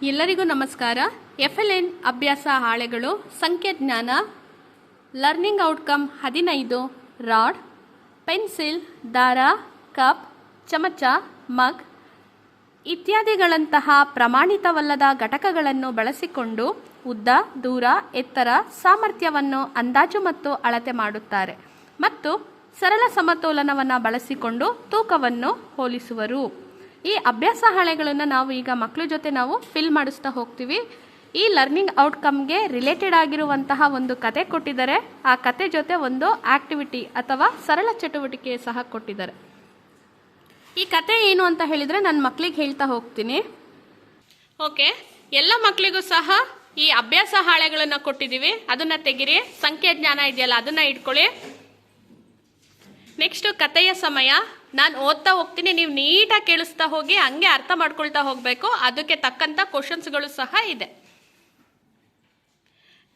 ಎಲ್ಲರಿಗೂ ನಮಸ್ಕಾರ. FLN ಅಭ್ಯಾಸ ಹಾಳೆಗಳು, ಸಂಖ್ಯಾಜ್ಞಾನ, ಲರ್ನಿಂಗ್ ಔಟ್ಕಮ್ 15, ರಾಡ್, ಪೆನ್ಸಿಲ್, ದಾರ, ಕಪ್, ಚಮಚ, ಮಗ್ ಇತ್ಯಾದಿಗಳಂತಹ ಪ್ರಮಾಣಿತವಲ್ಲದ ಘಟಕಗಳನ್ನು ಬಳಸಿಕೊಂಡು ಉದ್ದ, ದೂರ, ಎತ್ತರ, ಸಾಮರ್ಥ್ಯವನ್ನು ಅಂದಾಜು ಮತ್ತು ಅಳತೆ ಮಾಡುತ್ತಾರೆ ಮತ್ತು ಸರಳ ಸಮತೋಲನವನ್ನು ಬಳಸಿಕೊಂಡು ತೂಕವನ್ನು ಹೋಲಿಸುವರು. ಈ ಅಭ್ಯಾಸ ಹಾಳೆಗಳನ್ನು ನಾವು ಈಗ ಮಕ್ಕಳ ಜೊತೆ ನಾವು ಫಿಲ್ ಮಾಡಿಸ್ತಾ ಹೋಗ್ತೀವಿ. ಈ ಲರ್ನಿಂಗ್ ಔಟ್ಕಮ್ಗೆ ರಿಲೇಟೆಡ್ ಆಗಿರುವಂತಹ ಒಂದು ಕತೆ ಕೊಟ್ಟಿದ್ದಾರೆ. ಆ ಕತೆ ಜೊತೆ ಒಂದು ಆಕ್ಟಿವಿಟಿ ಅಥವಾ ಸರಳ ಚಟುವಟಿಕೆ ಸಹ ಕೊಟ್ಟಿದ್ದಾರೆ. ಈ ಕತೆ ಏನು ಅಂತ ಹೇಳಿದರೆ ನನ್ನ ಮಕ್ಕಳಿಗೆ ಹೇಳ್ತಾ ಹೋಗ್ತೀನಿ. ಓಕೆ, ಎಲ್ಲ ಮಕ್ಕಳಿಗೂ ಸಹ ಈ ಅಭ್ಯಾಸ ಹಾಳೆಗಳನ್ನು ಕೊಟ್ಟಿದ್ದೀವಿ. ಅದನ್ನು ತೆಗಿರಿ. ಸಂಖ್ಯಾಜ್ಞಾನ ಇದೆಯಲ್ಲ ಅದನ್ನು ಇಟ್ಕೊಳ್ಳಿ. ನೆಕ್ಸ್ಟು ಕಥೆಯ ಸಮಯ. ನಾನು ಓದ್ತಾ ಹೋಗ್ತೀನಿ, ನೀವು ನೀಟಾಗಿ ಕೇಳಿಸ್ತಾ ಹೋಗಿ, ಹಂಗೆ ಅರ್ಥ ಮಾಡ್ಕೊಳ್ತಾ ಹೋಗಬೇಕು. ಅದಕ್ಕೆ ತಕ್ಕಂಥ ಕ್ವಶನ್ಸ್ಗಳು ಸಹ ಇದೆ.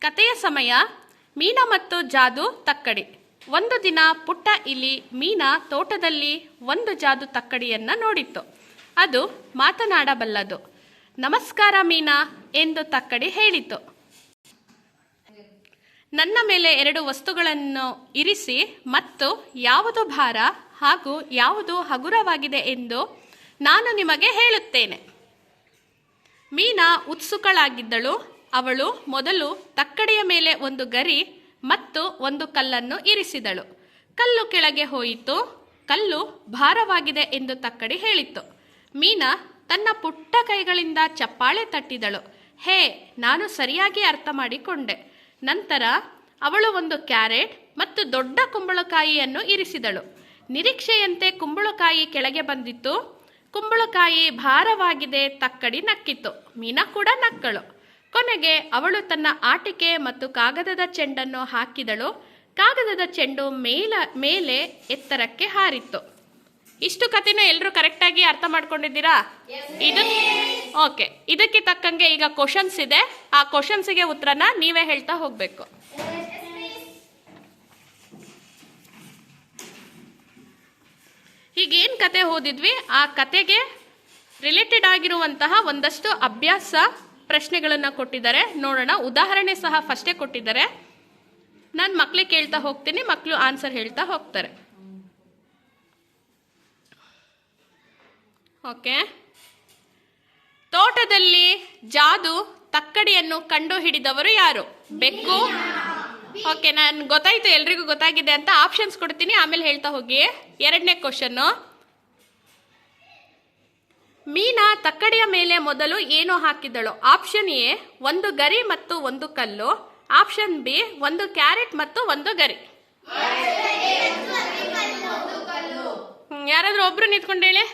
ಕಥೆಯ ಸಮಯ. ಮೀನಾ ಮತ್ತು ಜಾದು ತಕ್ಕಡಿ. ಒಂದು ದಿನ ಪುಟ್ಟ ಇಲಿ ಮೀನಾ ತೋಟದಲ್ಲಿ ಒಂದು ಜಾದು ತಕ್ಕಡಿಯನ್ನು ನೋಡಿತ್ತು. ಅದು ಮಾತನಾಡಬಲ್ಲದು. ನಮಸ್ಕಾರ ಮೀನಾ ಎಂದು ತಕ್ಕಡಿ ಹೇಳಿತು. ನನ್ನ ಮೇಲೆ 2 ವಸ್ತುಗಳನ್ನು ಇರಿಸಿ ಮತ್ತು ಯಾವುದು ಭಾರ ಹಾಗೂ ಯಾವುದು ಹಗುರವಾಗಿದೆ ಎಂದು ನಾನು ನಿಮಗೆ ಹೇಳುತ್ತೇನೆ. ಮೀನಾ ಉತ್ಸುಕಳಾಗಿದ್ದಳು. ಅವಳು ಮೊದಲು ತಕ್ಕಡಿಯ ಮೇಲೆ ಒಂದು ಗರಿ ಮತ್ತು ಒಂದು ಕಲ್ಲನ್ನು ಇರಿಸಿದಳು. ಕಲ್ಲು ಕೆಳಗೆ ಹೋಯಿತು. ಕಲ್ಲು ಭಾರವಾಗಿದೆ ಎಂದು ತಕ್ಕಡಿ ಹೇಳಿತು. ಮೀನಾ ತನ್ನ ಪುಟ್ಟ ಕೈಗಳಿಂದ ಚಪ್ಪಾಳೆ ತಟ್ಟಿದಳು. ಹೇ, ನಾನು ಸರಿಯಾಗಿ ಅರ್ಥ ಮಾಡಿಕೊಂಡೆ. ನಂತರ ಅವಳು ಒಂದು ಕ್ಯಾರೆಟ್ ಮತ್ತು ದೊಡ್ಡ ಕುಂಬಳಕಾಯಿಯನ್ನು ಇರಿಸಿದಳು. ನಿರೀಕ್ಷೆಯಂತೆ ಕುಂಬಳಕಾಯಿ ಕೆಳಗೆ ಬಂದಿತ್ತು. ಕುಂಬಳಕಾಯಿ ಭಾರವಾಗಿದೆ. ತಕ್ಕಡಿ ನಕ್ಕಿತು. ಮೀನಾ ಕೂಡ ನಕ್ಕಳು. ಕೊನೆಗೆ ಅವಳು ತನ್ನ ಆಟಿಕೆ ಮತ್ತು ಕಾಗದದ ಚೆಂಡನ್ನು ಹಾಕಿದಳು. ಕಾಗದದ ಚೆಂಡು ಮೇಲೆ ಎತ್ತರಕ್ಕೆ ಹಾರಿತ್ತು. ಇಷ್ಟು ಕಥೆನ ಎಲ್ಲರೂ ಕರೆಕ್ಟಾಗಿ ಅರ್ಥ ಮಾಡ್ಕೊಂಡಿದ್ದೀರಾ? ಓಕೆ, ಇದಕ್ಕೆ ತಕ್ಕಂಗೆ ಈಗ ಕ್ವಶನ್ಸ್ ಇದೆ. ಆ ಕ್ವಶನ್ಸಿಗೆ ಉತ್ತರನ ನೀವೇ ಹೇಳ್ತಾ ಹೋಗಬೇಕು. ಈಗ ಏನು ಕತೆ ಓದಿದ್ವಿ, ಆ ಕತೆಗೆ ರಿಲೇಟೆಡ್ ಆಗಿರುವಂತಹ ಒಂದಷ್ಟು ಅಭ್ಯಾಸ ಪ್ರಶ್ನೆಗಳನ್ನು ಕೊಟ್ಟಿದ್ದಾರೆ. ನೋಡೋಣ. ಉದಾಹರಣೆ ಸಹ ಫಸ್ಟೇ ಕೊಟ್ಟಿದ್ದಾರೆ. ನಾನು ಮಕ್ಕಳಿಗೆ ಕೇಳ್ತಾ ಹೋಗ್ತೀನಿ, ಮಕ್ಕಳು ಆನ್ಸರ್ ಹೇಳ್ತಾ ಹೋಗ್ತಾರೆ. ಓಕೆ. ತೋಟದಲ್ಲಿ ಜಾದು ತಕ್ಕಡಿಯನ್ನು ಕಂಡು ಹಿಡಿದವರು ಯಾರು? ಬೆಕ್ಕು. ಓಕೆ, ನಾನು ಗೊತ್ತಾಯ್ತು, ಎಲ್ರಿಗೂ ಗೊತ್ತಾಗಿದೆ ಅಂತ. ಆಪ್ಷನ್ಸ್ ಕೊಡ್ತೀನಿ, ಆಮೇಲೆ ಹೇಳ್ತಾ ಹೋಗಿ. 2ನೇ ಕ್ವಶನ್ನು. ಮೀನಾ ತಕ್ಕಡಿಯ ಮೇಲೆ ಮೊದಲು ಏನು ಹಾಕಿದಳು? ಆಪ್ಷನ್ ಎ ಒಂದು ಗರಿ ಮತ್ತು ಒಂದು ಕಲ್ಲು. ಆಪ್ಷನ್ ಬಿ ಒಂದು ಕ್ಯಾರೆಟ್ ಮತ್ತು ಒಂದು ಗರಿ. ಯಾರಾದ್ರೂ ಒಬ್ರು ನಿಂತ್ಕೊಂಡು ಹೇಳಿ.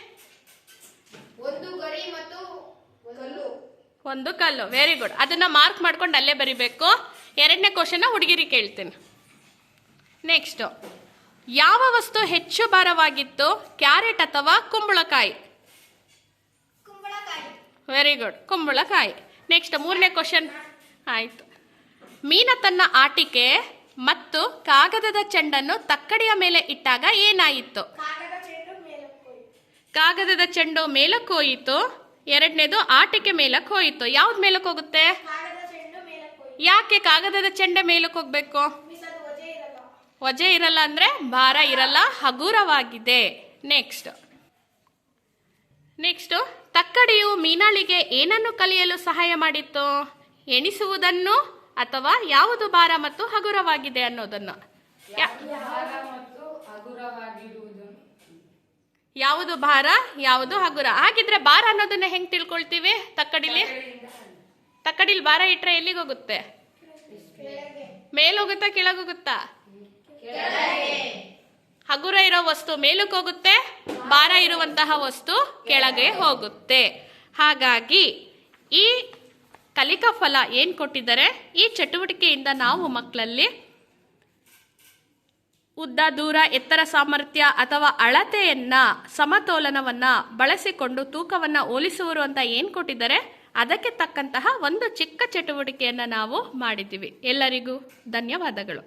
ಒಂದು ಕಲ್ಲು. Very good. ಅದನ್ನ ಮಾರ್ಕ್ ಮಾಡ್ಕೊಂಡು ಅಲ್ಲೇ ಬರಿಬೇಕು. 2ನೇ ಕ್ವಶನ್ ಹುಡುಗಿರಿ ಕೇಳ್ತೀನಿ. ನೆಕ್ಸ್ಟ್, ಯಾವ ವಸ್ತು ಹೆಚ್ಚು ಭಾರವಾಗಿತ್ತು? ಕ್ಯಾರೆಟ್ ಅಥವಾ ಕುಂಬಳಕಾಯಿ? ವೆರಿ ಗುಡ್, ಕುಂಬಳಕಾಯಿ. ನೆಕ್ಸ್ಟ್ 3ನೇ ಕ್ವಶನ್. ಆಯ್ತು. ಮೀನಾ ತನ್ನ ಆಟಿಕೆ ಮತ್ತು ಕಾಗದದ ಚೆಂಡನ್ನು ತಕ್ಕಡಿಯ ಮೇಲೆ ಇಟ್ಟಾಗ ಏನಾಯಿತು? ಕಾಗದದ ಚೆಂಡು ಮೇಲಕ್ಕೆ ಹೋಯಿತು. 2ನೇದು ಆಟಿಕೆ ಮೇಲಕ್ಕೆ ಹೋಯಿತು. ಯಾವ್ದು ಮೇಲಕ್ಕೆ ಹೋಗುತ್ತೆ? ಯಾಕೆ ಕಾಗದದ ಚೆಂಡೆ ಮೇಲಕ್ಕೆ ಹೋಗ್ಬೇಕು? ವಜೆ ಇರಲ್ಲ ಅಂದ್ರೆ ಭಾರ ಇರಲ್ಲ, ಹಗುರವಾಗಿದೆ. ನೆಕ್ಸ್ಟ್ ತಕ್ಕಡಿಯು ಮೀನಾಳಿಗೆ ಏನನ್ನು ಕಲಿಯಲು ಸಹಾಯ ಮಾಡಿತ್ತು? ಎಣಿಸುವುದನ್ನು ಅಥವಾ ಯಾವುದು ಭಾರ ಮತ್ತು ಹಗುರವಾಗಿದೆ ಅನ್ನೋದನ್ನು. ಯಾವುದು ಭಾರ, ಯಾವುದು ಹಗುರ. ಹಾಗಿದ್ರೆ ಭಾರ ಅನ್ನೋದನ್ನ ಹೆಂಗ್ ತಿಳ್ಕೊಳ್ತೀವಿ? ತಕ್ಕಡಿಲಿ ಭಾರ ಇಟ್ರೆ ಎಲ್ಲಿಗೆ ಹೋಗುತ್ತೆ? ಮೇಲೋಗುತ್ತಾ ಕೆಳಗೋಗುತ್ತಾ? ಹಗುರ ಇರೋ ವಸ್ತು ಮೇಲಕ್ಕೆ ಹೋಗುತ್ತೆ, ಭಾರ ಇರುವಂತಹ ವಸ್ತು ಕೆಳಗೆ ಹೋಗುತ್ತೆ. ಹಾಗಾಗಿ ಈ ಕಲಿಕಾ ಫಲ ಏನು ಕೊಟ್ಟಿದ್ದಾರೆ, ಈ ಚಟುವಟಿಕೆಯಿಂದ ನಾವು ಮಕ್ಕಳಲ್ಲಿ ಉದ್ದ, ದೂರ, ಎತ್ತರ, ಸಾಮರ್ಥ್ಯ ಅಥವಾ ಅಳತೆಯನ್ನ, ಸಮತೋಲನವನ್ನ ಬಳಸಿಕೊಂಡು ತೂಕವನ್ನ ಹೋಲಿಸುವರು ಅಂತ ಏನು ಕೊಟ್ಟಿದ್ದಾರೆ, ಅದಕ್ಕೆ ತಕ್ಕಂತಹ ಒಂದು ಚಿಕ್ಕ ಚಟುವಟಿಕೆಯನ್ನು ನಾವು ಮಾಡಿದ್ದೀವಿ. ಎಲ್ಲರಿಗೂ ಧನ್ಯವಾದಗಳು.